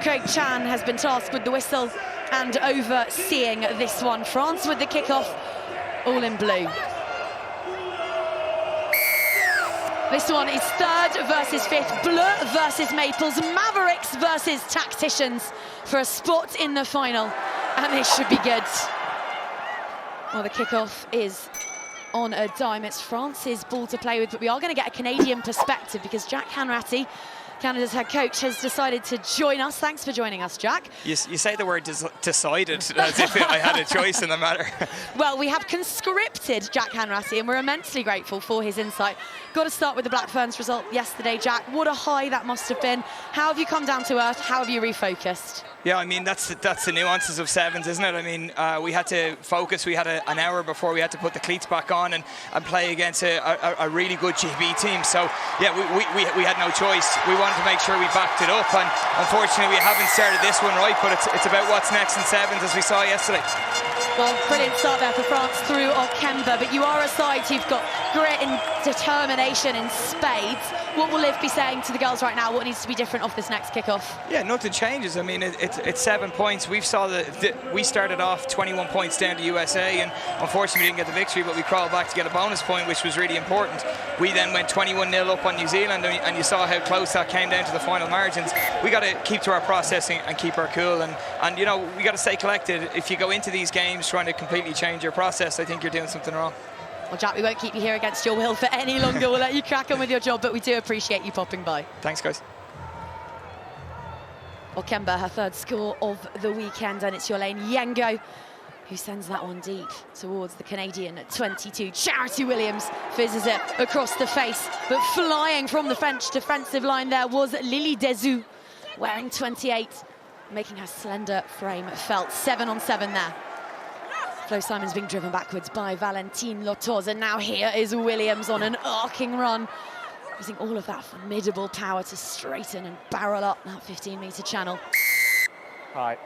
Craig Chan has been tasked with the whistle and overseeing this one. France with the kickoff, all in blue. This one is third versus fifth, Bleu versus Maples, Mavericks versus Tacticians for a spot in the final, and this should be good. Well, the kickoff is on a dime. It's France's ball to play with, but we are going to get a Canadian perspective because Jack Hanratty, Canada's head coach, has decided to join us. Thanks for joining us, Jack. You say the word decided as if I had a choice in the matter. Well, we have conscripted Jack Hanratty and we're immensely grateful for his insight. Got to start with the Black Ferns result yesterday, Jack. What a high that must have been. How have you come down to earth? How have you refocused? Yeah, I mean, that's the nuances of sevens, isn't it? I mean, we had to focus. We had an hour before we had to put the cleats back on and play against a really good GB team. So, yeah, we had no choice. We wanted to make sure we backed it up, and unfortunately we haven't started this one right, but it's about what's next in sevens, as we saw yesterday. Well, brilliant start there for France through Okemba, but you are a side who've got grit and determination in spades. What will Liv be saying to the girls right now? What needs to be different off this next kickoff? Yeah, nothing changes. I mean, it's 7 points. We started off 21 points down to USA, and unfortunately we didn't get the victory, but we crawled back to get a bonus point, which was really important. We then went 21-0 up on New Zealand, and you saw how close that came down to the final margins. We got to keep to our processing and keep our cool, and you know, we got to stay collected. If you go into these games trying to completely change your process, I think you're doing something wrong. Well, Jack, we won't keep you here against your will for any longer. We'll let you crack on with your job, but we do appreciate you popping by. Thanks, guys. Okemba, her third score of the weekend, and it's Yolaine Yengo who sends that one deep towards the Canadian at 22. Charity Williams fizzes it across the face, but flying from the French defensive line there was Lily Dezoux, wearing 28, making her slender frame felt. 7-on-7 there. Flo Simon's being driven backwards by Valentine Lotoz, and now here is Williams on an arcing run, using all of that formidable power to straighten and barrel up that 15-metre channel. Right.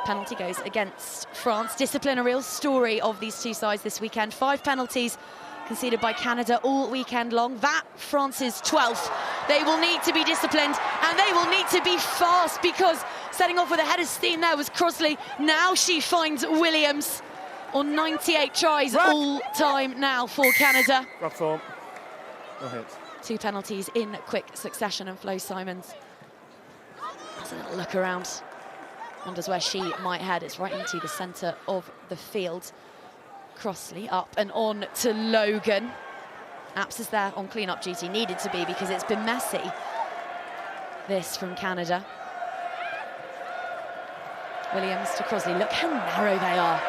Penalty goes against France. Discipline, a real story of these two sides this weekend. 5 penalties conceded by Canada all weekend long. That France's 12th. They will need to be disciplined, and they will need to be fast, because setting off with a head of steam there was Crossley. Now she finds Williams on 98 tries all time now for Canada. Rough form. No hits. 2 penalties in quick succession, and Flo Simons has a little look around. Wonders where she might head. It's right into the centre of the field. Crossley up and on to Logan. Apps is there on clean-up duty. Needed to be, because it's been messy, this from Canada. Williams to Crossley. Look how narrow they are.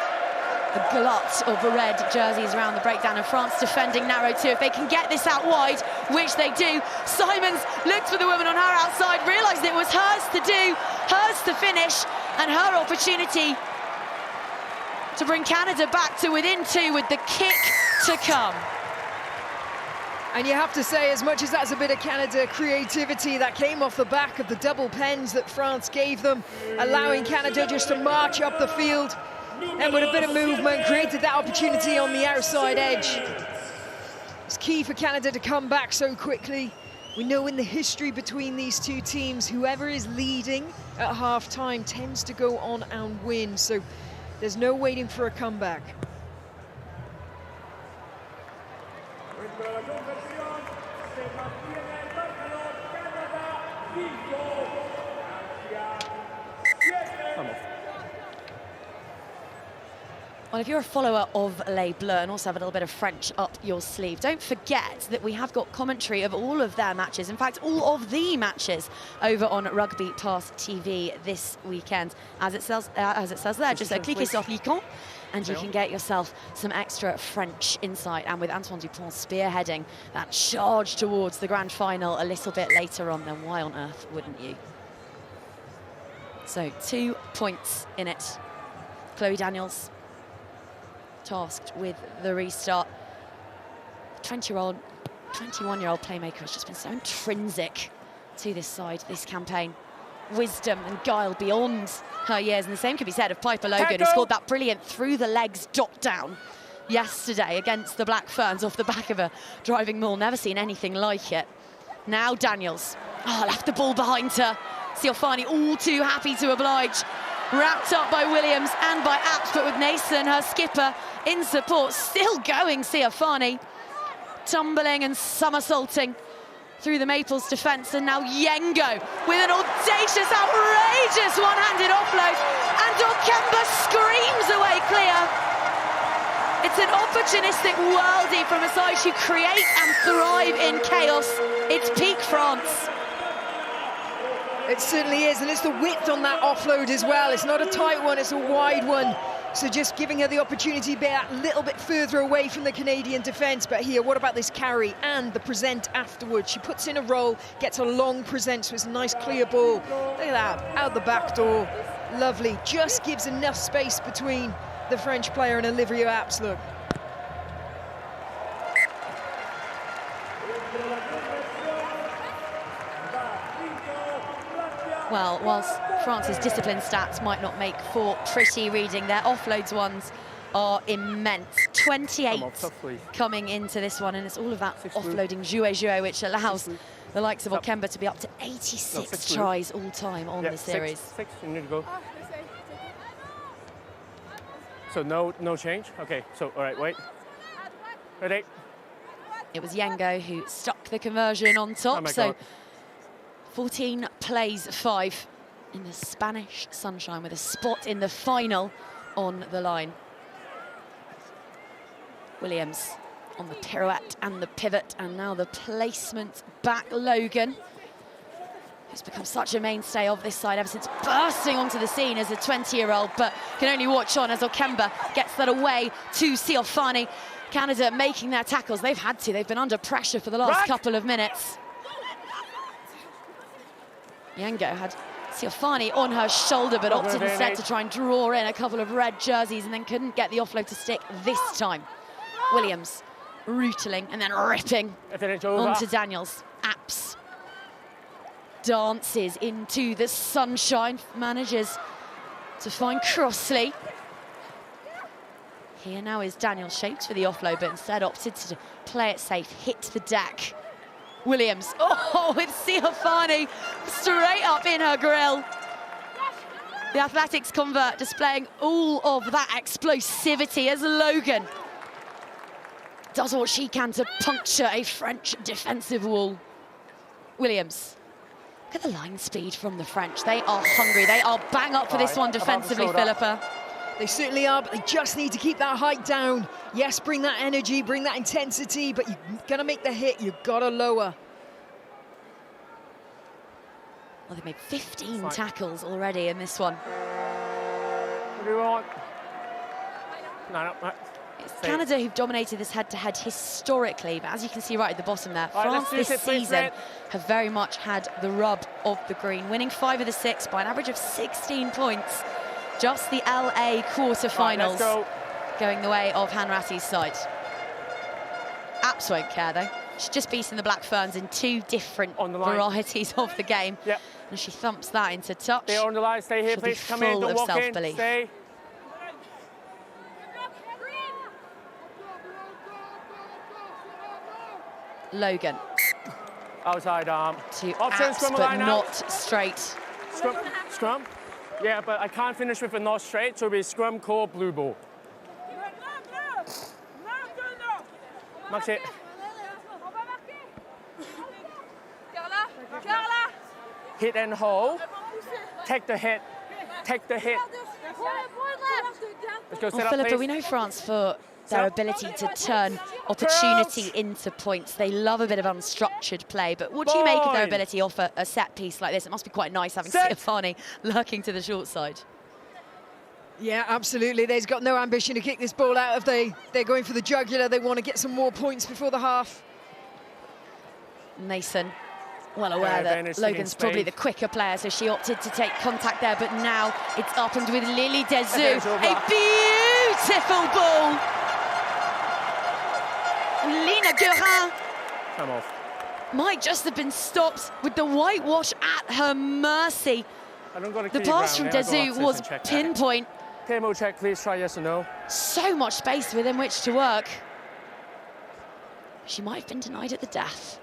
A glut of red jerseys around the breakdown, and France defending narrow too. If they can get this out wide, which they do. Simons looked for the woman on her outside, realised it was hers to do, hers to finish, and her opportunity to bring Canada back to within 2 with the kick to come. And you have to say, as much as that's a bit of Canada creativity that came off the back of the double pens that France gave them, allowing Canada just to march up the field, and with a bit of movement created that opportunity on the outside edge. It's key for Canada to come back so quickly. We know in the history between these two teams, whoever is leading at half-time tends to go on and win, so there's no waiting for a comeback. Well, if you're a follower of Les Bleus and also have a little bit of French up your sleeve, don't forget that we have got commentary of all of their matches, in fact, all of the matches over on Rugby Pass TV this weekend. As it says there, just cliquez sur l'icône and you can get yourself some extra French insight. And with Antoine Dupont spearheading that charge towards the grand final a little bit later on, then why on earth wouldn't you? So 2 points in it. Chloe Daniels tasked with the restart. 21-year-old playmaker has just been so intrinsic to this side, this campaign. Wisdom and guile beyond her years, and the same could be said of Piper Logan, who scored that brilliant through-the-legs dot down yesterday against the Black Ferns off the back of a driving maul. Never seen anything like it. Now Daniels, left the ball behind her. Siofani all too happy to oblige. Wrapped up by Williams and by Apps, but with Nason, her skipper, in support. Still going, Siofani. Tumbling and somersaulting through the Maples defence, and now Yengo with an audacious, outrageous one-handed offload, and Orkemba screams away clear. It's an opportunistic worldie from a side who create and thrive in chaos. It's peak France. It certainly is, and it's the width on that offload as well. It's not a tight one, it's a wide one. So just giving her the opportunity to be a little bit further away from the Canadian defence. But here, what about this carry and the present afterwards? She puts in a roll, gets a long present, so it's a nice clear ball. Look at that, out the back door. Lovely, just gives enough space between the French player and Olivia Apps, look. Well, whilst France's discipline stats might not make for pretty reading, their offloads ones are immense. 28 coming into this one, and it's all about offloading jouet, which allows the likes of Orkemba to be up to 86 tries all time on the series. Six, you need to go. So no change? Okay, so all right, wait. Ready? It was Yengo who stuck the conversion on top, so 14 plays 5 in the Spanish sunshine with a spot in the final on the line. Williams on the pirouette and the pivot, and now the placement back. Logan, who's become such a mainstay of this side ever since bursting onto the scene as a 20-year-old, but can only watch on as Orkemba gets that away to Siofani. Canada making their tackles. They've had to. They've been under pressure for the last couple of minutes. Yengo had Siofani on her shoulder, but opted instead to try and draw in a couple of red jerseys and then couldn't get the offload to stick this time. Williams rootling and then ripping onto Daniels. Apps dances into the sunshine, manages to find Crossley. Here now is Daniel shaped for the offload, but instead opted to play it safe, hit the deck. Williams, with Siofani straight up in her grill. The athletics convert displaying all of that explosivity as Logan does what she can to puncture a French defensive wall. Williams, look at the line speed from the French. They are hungry, they are bang up for this one defensively, Philippa. They certainly are, but they just need to keep that height down. Yes, bring that energy, bring that intensity, but you're gonna make the hit, you've gotta lower. Well, they've made 15 tackles already in this one. What do you want? No. It's Canada who've dominated this head-to-head historically, but as you can see right at the bottom there, France this season have very much had the rub of the green, winning 5 of the 6 by an average of 16 points. Just the LA quarterfinals going the way of Hanratty's side. Apps won't care though. She's just beaten the Black Ferns in 2 different varieties of the game. Yep. And she thumps that into touch. Stay on the line, stay here, please. Come in, don't walk in, self-belief. Stay. Logan. Outside arm. To Apps, but not straight. Scrum? Yeah, but I can't finish with a not straight, so it'll be scrum, core, blue ball. Max it. Hit and hold. Take the hit. Take the hit. Let's go set up, Philippa, please. we know France for their ability to turn opportunity into points. They love a bit of unstructured play, but what do you make of their ability off a set piece like this? It must be quite nice having Siofani lurking to the short side. Yeah, absolutely. They've got no ambition to kick this ball out if they're going for the jugular. They want to get some more points before the half. Mason, well aware that Logan's probably the quicker player, so she opted to take contact there, but now it's up and with Lily Dezou. A beautiful ball. Lina Guerin might just have been stopped with the whitewash at her mercy. The pass from Dezou was pinpoint. PMO check, please. Try yes or no. So much space within which to work. She might have been denied at the death.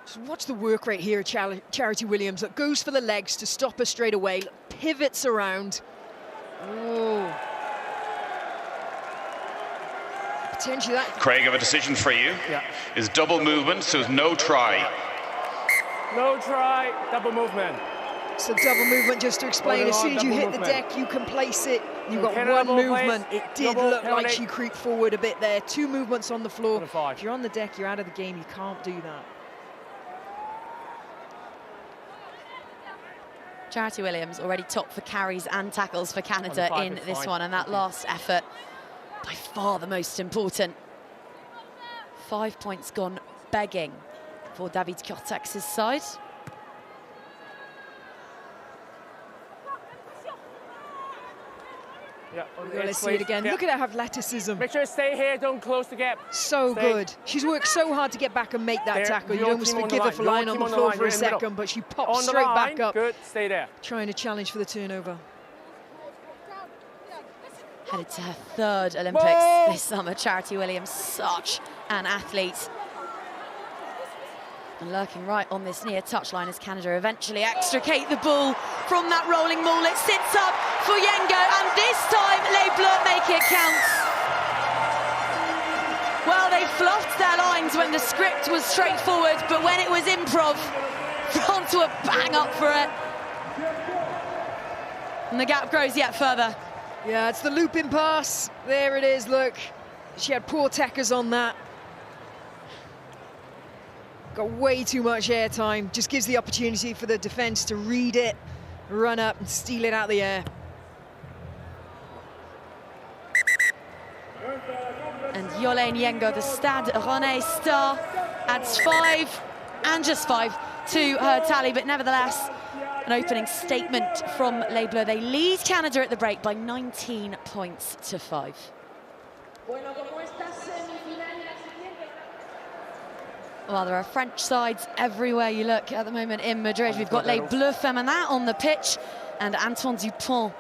Just watch the work rate here, Charity Williams. That goes for the legs to stop her straight away, pivots around. Oh. Potentially that. Craig, I have a decision for you. Yeah. Is double movement, so it's no try. No try, double movement. So double movement, just to explain, as soon as you hit the deck, you can place it. You've got one movement. It did look like she creeped forward a bit there. 2 movements on the floor. If you're on the deck, you're out of the game. You can't do that. Charity Williams already top for carries and tackles for Canada in this one, and that last effort, by far the most important. 5 points gone begging for David Cortex's side. Yeah, Let's see it again. Look at her athleticism. Make sure you stay here, don't close the gap. So good. She's worked so hard to get back and make that tackle. You'd almost forgive her for lying on the floor for a second, but she popped straight back up. Good, stay there. Trying to challenge for the turnover. Headed to her 3rd Olympics this summer. Charity Williams, such an athlete. And lurking right on this near touchline as Canada eventually extricate the ball from that rolling maul. It sits up for Yengo, and this time Les Bleus make it count. Well, they fluffed their lines when the script was straightforward, but when it was improv, France were bang up for it. And the gap grows yet further. Yeah, it's the looping pass. There it is, look. She had poor tackers on that. Got way too much airtime. Just gives the opportunity for the defence to read it, run up and steal it out of the air. And Yolene Yengo, the Stade Rennais star, adds 5 and just 5 to her tally, but nevertheless, an opening statement from Les Bleus. They lead Canada at the break by 19 points to 5. Well, there are French sides everywhere you look at the moment in Madrid. We've got Les Bleus Feminin on the pitch, and Antoine Dupont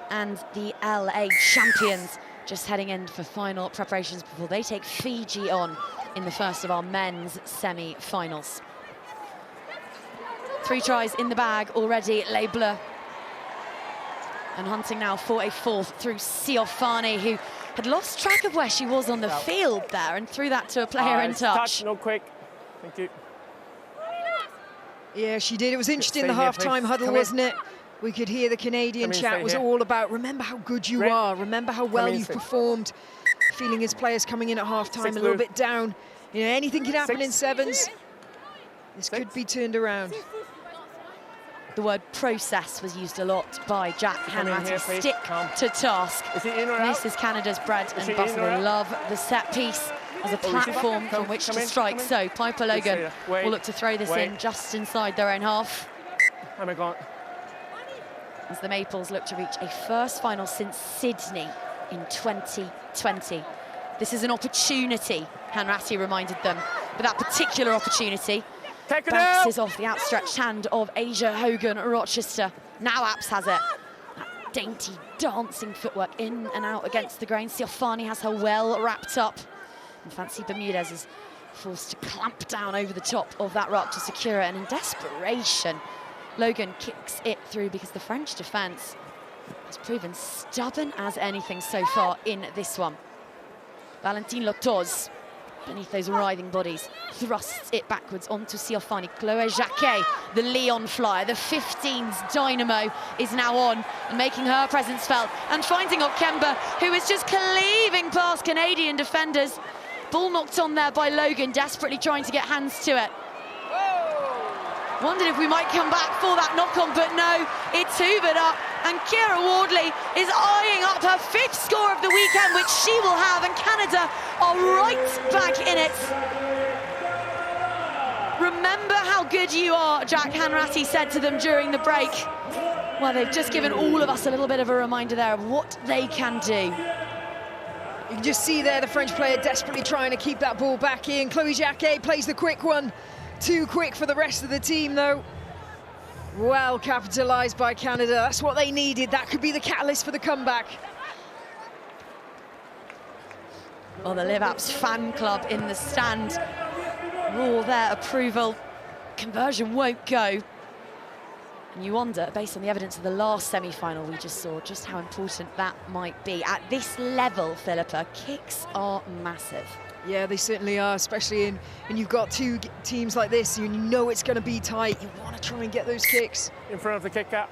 and the LA champions just heading in for final preparations before they take Fiji on in the first of our men's semi-finals. 3 tries in the bag already, Les Bleus. And hunting now for a 4th through Siofani, who had lost track of where she was on the field there and threw that to a player in touch. No quick. Thank you. Yeah, she did. It was interesting, the half-time huddle, wasn't it? We could hear the Canadian chat was all about, remember how good you are, remember how well you've performed. Feeling his players coming in at half-time a little bit down. You know, anything can happen in sevens. This could be turned around. The word process was used a lot by Jack Hanratty. Stick to task. This is Canada's bread and butter. They love the set piece as a platform from which to strike. So Piper Logan will look to throw this in just inside their own half. Oh my God. As the Maples look to reach a first final since Sydney in 2020. This is an opportunity, Hanratty reminded them, but that particular opportunity bounces off the outstretched hand of Asia Hogan Rochester. Now Apps has it. That dainty dancing footwork in and out against the grain. Siofani has her well wrapped up. And Fancy Bermudez is forced to clamp down over the top of that rock to secure it. And in desperation, Logan kicks it through because the French defence has proven stubborn as anything so far in this one. Valentine Lotoz, beneath those writhing bodies, thrusts it backwards onto Siofani. Chloé Jacquet, the Leon flyer, the 15's dynamo, is now on and making her presence felt and finding Okemba, who is just cleaving past Canadian defenders. Ball knocked on there by Logan, desperately trying to get hands to it. Wondered if we might come back for that knock-on, but no, it's hoovered up, and Kira Wardley is eyeing up her 5th score of the weekend, which she will have, and Canada are right back in it. Remember how good you are, Jack Hanratty said to them during the break. Well, they've just given all of us a little bit of a reminder there of what they can do. You can just see there the French player desperately trying to keep that ball back in. Chloé Jacquet plays the quick one. Too quick for the rest of the team, though. Well capitalised by Canada. That's what they needed. That could be the catalyst for the comeback. Well, the Live Apps fan club in the stand roar their approval conversion won't go. And you wonder, based on the evidence of the last semi-final we just saw, just how important that might be. At this level, Philippa, kicks are massive. Yeah, they certainly are, especially when you've got two teams like this, and you know it's going to be tight. You want to try and get those kicks. In front of the kick out.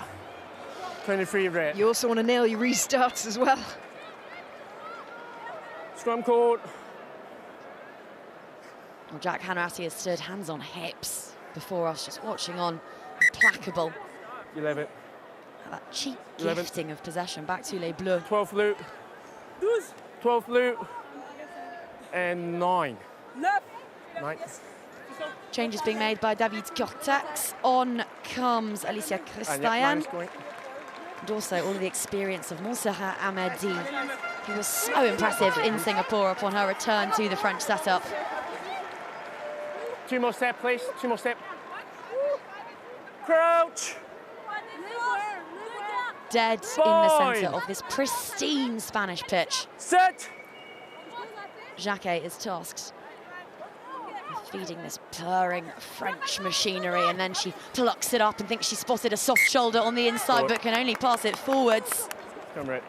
23 red. You also want to nail your restarts as well. Scrum called. Well, Jack Hanratty has stood hands on hips before us, just watching on, implacable. 11. That cheap 11. gifting of possession back to Les Bleus. 12th loop. 12th loop. And 9. 9. Changes being made by David Cortex. On comes Alicia Christayan. And also all of the experience of Montserrat Amadi, who was so impressive in Singapore upon her return to the French setup. 2 more step, please. 2 more step. Crouch. Dead in the centre of this pristine Spanish pitch. Set. Jacquet is tasked with feeding this purring French machinery, and then she plucks it up and thinks she spotted a soft shoulder on the inside, but can only pass it forwards. Come right.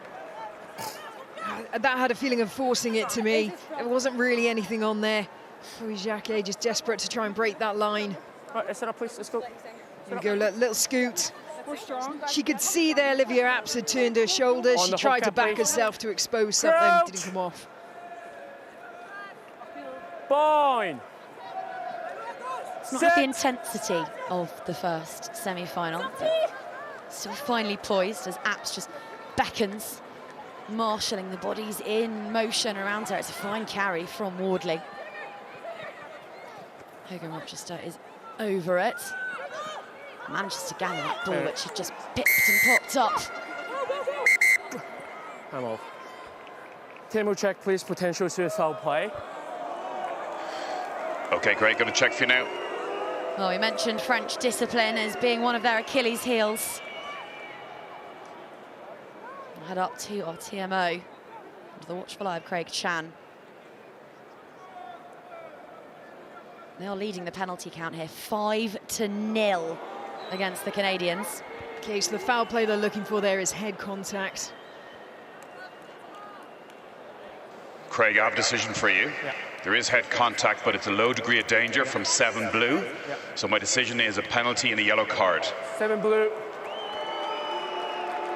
That had a feeling of forcing it to me. There wasn't really anything on there. Louis Jacquet just desperate to try and break that line. All right, set up, please. Let's go. There we go, little scoot. She could see there Olivia Apps had turned her shoulders. She tried to back herself to expose something. Didn't come off. Fine. It's not with the intensity of the first semi-final. Still finely poised as Apps just beckons, marshalling the bodies in motion around her. It's a fine carry from Wardley. Hogan Rochester is over it. Manages to gather that ball, but she just pipped and popped up. I'm off. Tim will check, please, potential suicide play. Okay, great. Going to check for you now. Well, we mentioned French discipline as being one of their Achilles' heels. We'll head up to our TMO, under the watchful eye of Craig Chan. They are leading the penalty count here, 5-0 against the Canadians. Okay, so the foul play they're looking for there is head contact. Craig, I have a decision for you. Yeah. There is head contact, but it's a low degree of danger from 7 blue. Yeah. So my decision is a penalty and a yellow card. 7 blue.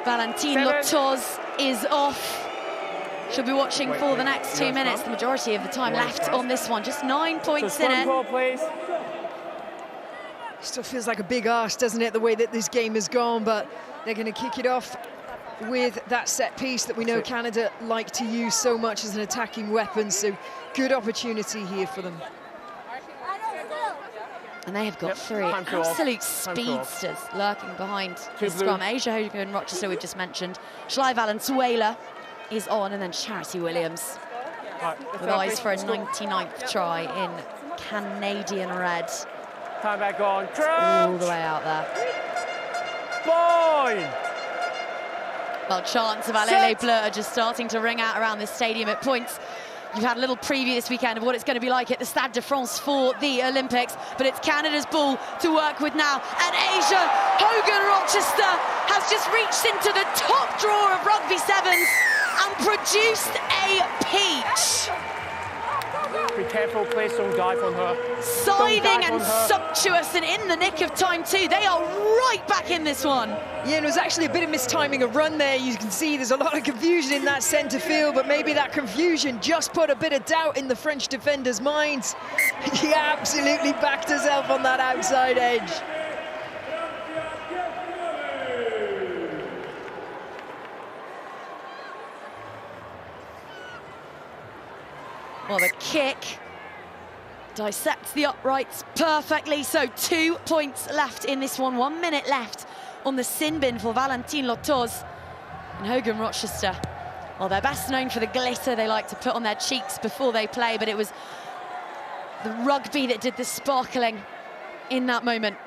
Valentine 7. Lotoz is off. She'll be watching for the next 2 minutes. The majority of the time left on this one. Just 9 points in it. Call, please. Still feels like a big arse, doesn't it, the way that this game has gone, but they're going to kick it off with that set piece that we know Canada like to use so much as an attacking weapon, so good opportunity here for them. And they have got 3 absolute speedsters lurking behind the scrum. Asia Hogan Rochester, we've just mentioned. Shlai Valenzuela is on, and then Charity Williams with eyes for a 99th try in Canadian red. Time back on. All the way out there. Fine. Well, chants of Les Bleus are just starting to ring out around this stadium at points. You've had a little preview this weekend of what it's going to be like at the Stade de France for the Olympics, but it's Canada's ball to work with now. And Asia Hogan Rochester has just reached into the top drawer of Rugby Sevens and produced a peach. Be careful, please, don't dive on her. Scything and sumptuous, and in the nick of time too. They are right back in this one. Yeah, and it was actually a bit of mistiming a run there. You can see there's a lot of confusion in that centre field, but maybe that confusion just put a bit of doubt in the French defenders' minds. He absolutely backed herself on that outside edge. Well, the kick dissects the uprights perfectly. So 2 points left in this one. 1 minute left on the sin bin for Valentine Lotoz and Hogan Rochester. Well, they're best known for the glitter they like to put on their cheeks before they play, but it was the rugby that did the sparkling in that moment.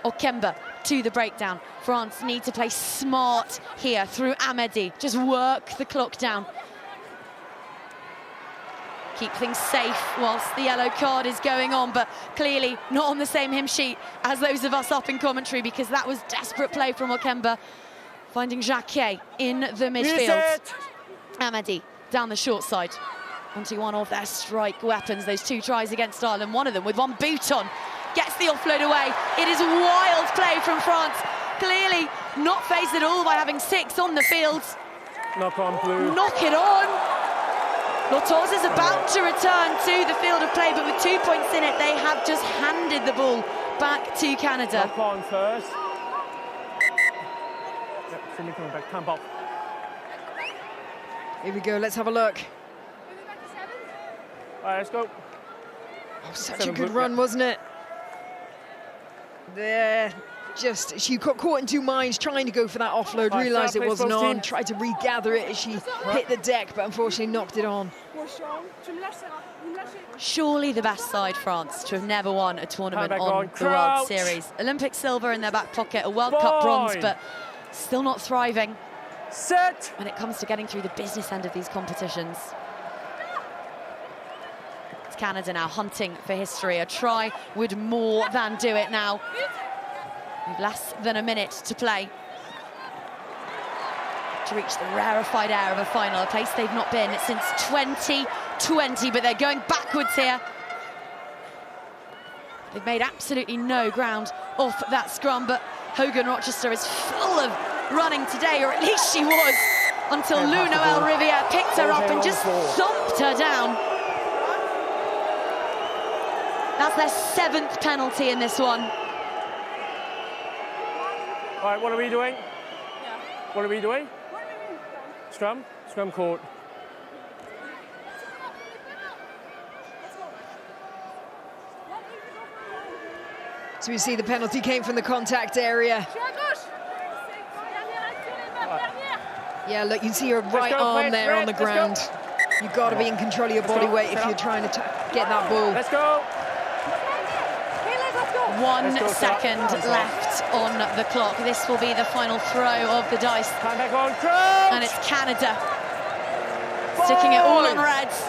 Okemba to the breakdown. France need to play smart here through Amedi. Just work the clock down. keep things safe whilst the yellow card is going on, but clearly not on the same hymn sheet as those of us up in commentary, because that was desperate play from Wakemba, finding Jacquet in the midfield. Amadi down the short side onto one of their strike weapons. Those 2 tries against Ireland, one of them with one boot on, gets the offload away. It is wild play from France, clearly not phased at all by having 6 on the field. Knock on, Blue. Knock it on. Lortoz is about to return to the field of play, but with 2 points in it, they have just handed the ball back to Canada. Knock on first. Yep, Sydney coming back. Camp off. Here we go, let's have a look. All right, let's go. Oh, such a good run, wasn't it? There, just, she got caught in 2 minds trying to go for that offload, realised it wasn't on, tried to regather it as she hit the deck, but unfortunately knocked it on. Surely the best side, France, to have never won a tournament on the World Series. Olympic silver in their back pocket, a World Cup bronze, but still not thriving when it comes to getting through the business end of these competitions. It's Canada now hunting for history. A try would more than do it now. With less than a minute to play to reach the rarefied air of a final, a place they've not been since 2020, but they're going backwards here. They've made absolutely no ground off that scrum, but Hogan Rochester is full of running today, or at least she was, until Lou Noel Riviere picked her up and just thumped her down. That's their 7th penalty in this one. All right, what are we doing? What are we doing? Scrum? Scrum court. So we see the penalty came from the contact area. Yeah, look, you see her right arm there on the ground. You've got to be in control of your body weight if you're trying to get that ball. Let's go. 1 second left on the clock. This will be the final throw of the dice. And it's Canada sticking it all on reds.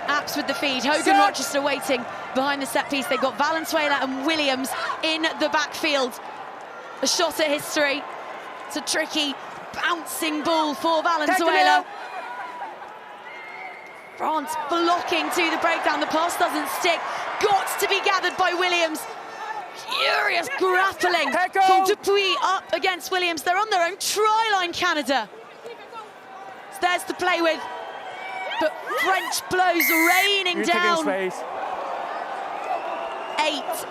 Apps with the feed. Hogan Rochester waiting behind the set piece. They've got Valenzuela and Williams in the backfield. A shot at history. It's a tricky bouncing ball for Valenzuela. France blocking to the breakdown. The pass doesn't stick. Got to be gathered by Williams. Furious grappling from Dupuis up against Williams. They're on their own try line, Canada. So there's to play with. But French blows raining down. 8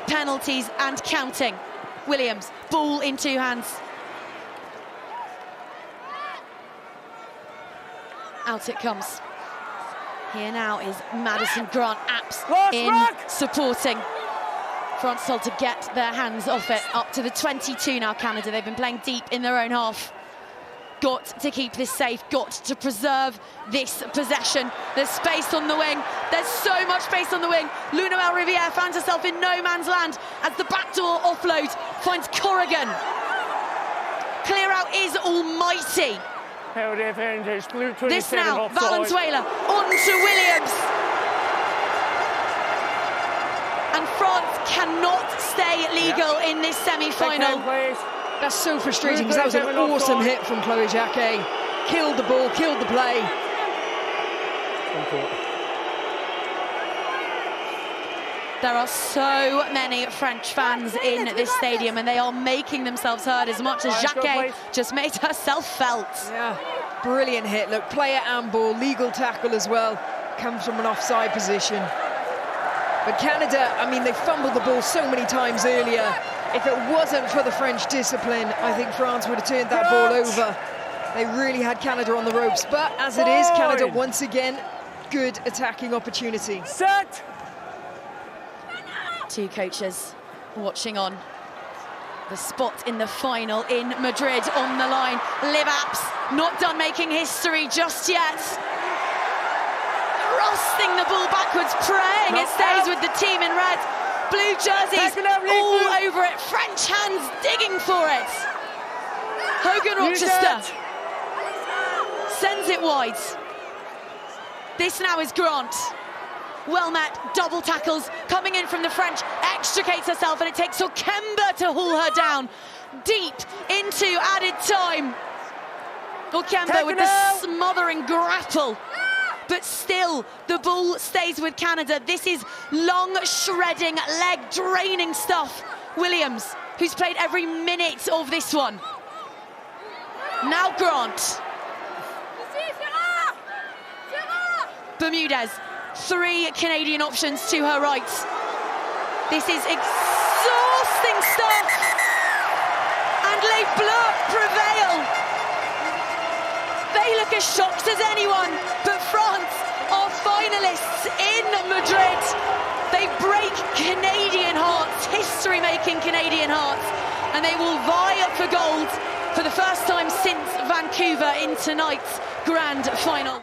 penalties and counting. Williams, ball in 2 hands. Out it comes. Here now is Madison Grant, Apps in supporting. France told to get their hands off it. Up to the 22 now, Canada. They've been playing deep in their own half. Got to keep this safe, got to preserve this possession. There's space on the wing. There's so much space on the wing. Lou Noel Riviere finds herself in no man's land as the backdoor offload finds Corrigan. Clear out is almighty. This now, Valenzuela onto Williams. And France cannot stay legal in this semi-final. That's so frustrating because that was an awesome hit from Chloe Jacquet. Killed the ball, killed the play. There are so many French fans in this stadium and they are making themselves heard as much as Jacquet just made herself felt. Yeah, brilliant hit. Look, player and ball, legal tackle as well. Comes from an offside position. But Canada, I mean, they fumbled the ball so many times earlier. If it wasn't for the French discipline, I think France would have turned that ball over. They really had Canada on the ropes. But as it is, Canada once again, good attacking opportunity. Set! 2 coaches watching on. The spot in the final in Madrid on the line. Liv Apps not done making history just yet. Thrusting the ball backwards, praying it stays with the team in red. Blue jerseys all over it. French hands digging for it. Hogan Rochester sends it wide. This now is Grant. well met, double tackles, coming in from the French, extricates herself, and it takes Okemba to haul her down, deep into added time. Okemba with the smothering grapple, but still the ball stays with Canada. This is long, shredding, leg-draining stuff. Williams, who's played every minute of this one. Now Grant. Bermudez, 3 Canadian options to her right. This is exhausting stuff. And Les Bleus prevail. They look as shocked as anyone, but France are finalists in Madrid. They break Canadian hearts, history-making Canadian hearts, and they will vie for gold for the first time since Vancouver in tonight's grand final.